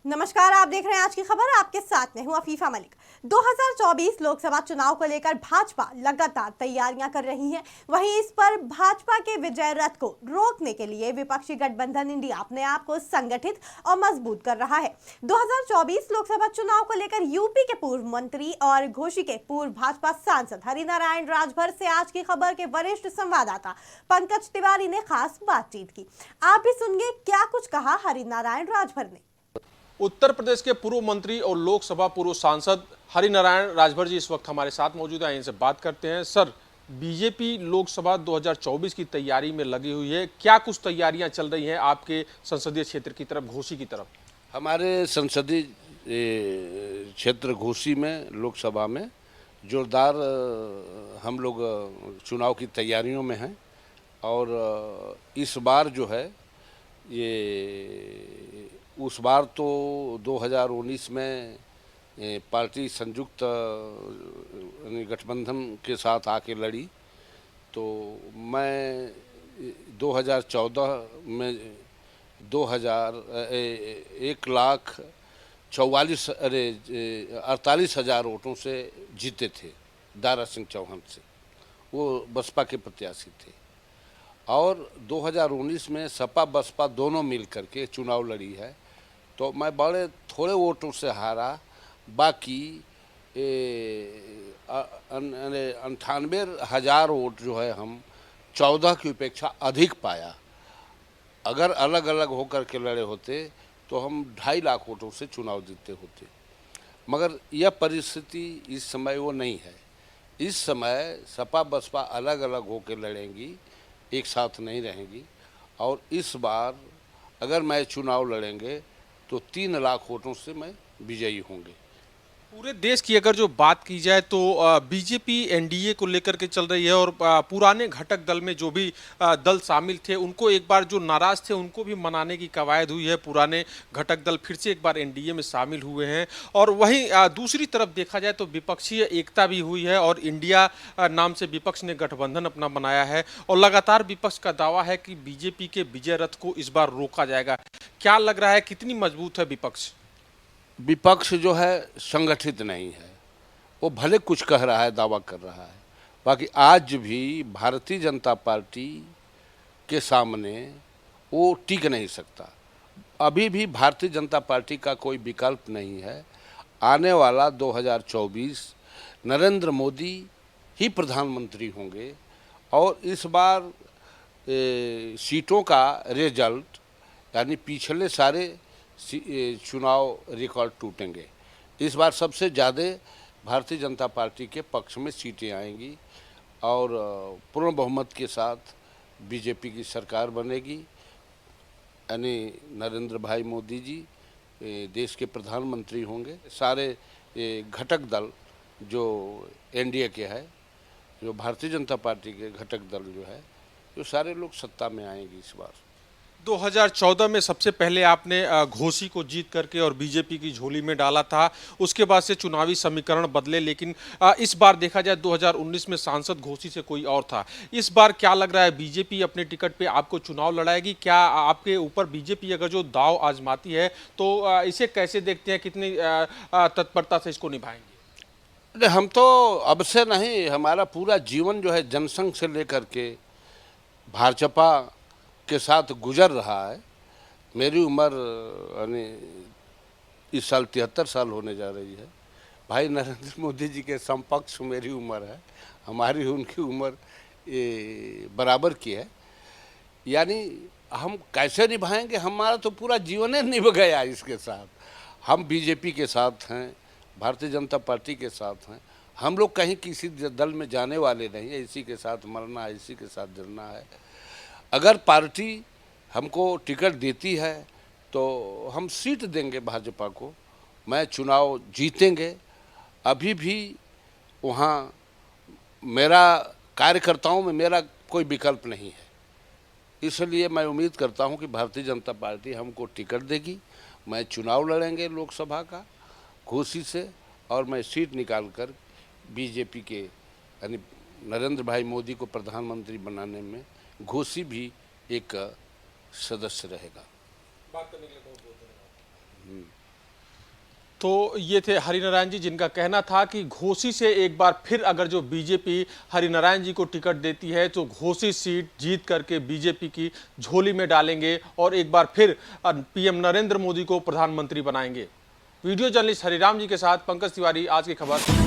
नमस्कार, आप देख रहे हैं आज की खबर। आपके साथ में हूं अफीफा मलिक। 2024 लोकसभा चुनाव को लेकर भाजपा लगातार तैयारियां कर रही है। वहीं इस पर भाजपा के विजय रथ को रोकने के लिए विपक्षी गठबंधन इंडिया अपने आप को संगठित और मजबूत कर रहा है। 2024 लोकसभा चुनाव को लेकर यूपी के पूर्व मंत्री और घोसी के पूर्व भाजपा सांसद हरिनारायण राजभर से आज की खबर के वरिष्ठ संवाददाता पंकज तिवारी ने खास बातचीत की। आप भी सुनिए क्या कुछ कहा हरिनारायण राजभर ने। उत्तर प्रदेश के पूर्व मंत्री और लोकसभा पूर्व सांसद हरिनारायण राजभर जी इस वक्त हमारे साथ मौजूद हैं। इनसे बात करते हैं। सर, बीजेपी लोकसभा 2024 की तैयारी में लगी हुई है, क्या कुछ तैयारियां चल रही हैं आपके संसदीय क्षेत्र की तरफ, घोसी की तरफ? हमारे संसदीय क्षेत्र घोसी में लोकसभा में जोरदार हम लोग चुनाव की तैयारियों में हैं और इस बार जो है ये उस बार तो 2019 में पार्टी संयुक्त गठबंधन के साथ आके लड़ी, तो मैं 2014 में 1,48,000 वोटों से जीते थे दारा सिंह चौहान से। वो बसपा के प्रत्याशी थे और 2019 में सपा बसपा दोनों मिल करके चुनाव लड़ी है, तो मैं बड़े थोड़े वोटों से हारा। बाकी 98,000 वोट जो है हम 14 की अपेक्षा अधिक पाया। अगर अलग अलग होकर के लड़े होते तो हम 2.5 लाख वोटों से चुनाव जीते होते, मगर यह परिस्थिति इस समय वो नहीं है। इस समय सपा बसपा अलग अलग होकर लड़ेंगी, एक साथ नहीं रहेंगी और इस बार अगर मैं चुनाव लड़ेंगे तो 3 लाख वोटों से मैं विजयी होंगे। पूरे देश की अगर जो बात की जाए तो बीजेपी एनडीए को लेकर के चल रही है और पुराने घटक दल में जो भी दल शामिल थे उनको एक बार जो नाराज थे उनको भी मनाने की कवायद हुई है। पुराने घटक दल फिर से एक बार एनडीए में शामिल हुए हैं और वहीं दूसरी तरफ देखा जाए तो विपक्षीय एकता भी हुई है और इंडिया नाम से विपक्ष ने गठबंधन अपना बनाया है और लगातार विपक्ष का दावा है कि बीजेपी के विजय रथ को इस बार रोका जाएगा। क्या लग रहा है, कितनी मजबूत है विपक्ष? विपक्ष जो है संगठित नहीं है। वो भले कुछ कह रहा है, दावा कर रहा है, बाकी आज भी भारतीय जनता पार्टी के सामने वो टिक नहीं सकता। अभी भी भारतीय जनता पार्टी का कोई विकल्प नहीं है। आने वाला 2024 नरेंद्र मोदी ही प्रधानमंत्री होंगे और इस बार सीटों का रिजल्ट यानी पिछले सारे चुनाव रिकॉर्ड टूटेंगे। इस बार सबसे ज़्यादा भारतीय जनता पार्टी के पक्ष में सीटें आएंगी और पूर्ण बहुमत के साथ बीजेपी की सरकार बनेगी, यानी नरेंद्र भाई मोदी जी देश के प्रधानमंत्री होंगे। सारे घटक दल जो एनडीए के है, जो भारतीय जनता पार्टी के घटक दल जो है, जो सारे लोग सत्ता में आएंगे इस बार। 2014 में सबसे पहले आपने घोसी को जीत करके और बीजेपी की झोली में डाला था। उसके बाद से चुनावी समीकरण बदले, लेकिन इस बार देखा जाए 2019 में सांसद घोसी से कोई और था। इस बार क्या लग रहा है, बीजेपी अपने टिकट पे आपको चुनाव लड़ाएगी? क्या आपके ऊपर बीजेपी अगर जो दाव आजमाती है तो इसे कैसे देखते हैं, कितनी तत्परता से इसको निभाएंगे? हम तो अब से नहीं, हमारा पूरा जीवन जो है जनसंघ से लेकर के भाजपा के साथ गुजर रहा है। मेरी उम्र यानी इस साल 73 साल होने जा रही है। भाई नरेंद्र मोदी जी के समकक्ष मेरी उम्र है, हमारी उनकी उम्र बराबर की है। यानी हम कैसे निभाएंगे? हमारा तो पूरा जीवन ही निभ गया इसके साथ। हम बीजेपी के साथ हैं, भारतीय जनता पार्टी के साथ हैं। हम लोग कहीं किसी दल में जाने वाले नहीं है। इसी के साथ मरना है, इसी के साथ जलना है। अगर पार्टी हमको टिकट देती है तो हम सीट देंगे भाजपा को, मैं चुनाव जीतेंगे। अभी भी वहाँ मेरा कार्यकर्ताओं में मेरा कोई विकल्प नहीं है, इसलिए मैं उम्मीद करता हूँ कि भारतीय जनता पार्टी हमको टिकट देगी। मैं चुनाव लड़ेंगे लोकसभा का घोसी से और मैं सीट निकाल कर बीजेपी के यानी नरेंद्र भाई मोदी को प्रधानमंत्री बनाने में घोसी भी एक सदस्य रहेगा। बात करने के लिए बहुत बहुत धन्यवाद। तो ये थे हरिनारायण जी, जिनका कहना था कि घोसी से एक बार फिर अगर जो बीजेपी हरिनारायण जी को टिकट देती है तो घोसी सीट जीत करके बीजेपी की झोली में डालेंगे और एक बार फिर पीएम नरेंद्र मोदी को प्रधानमंत्री बनाएंगे। वीडियो जर्नलिस्ट हरिराम जी के साथ पंकज तिवारी, आज की खबर।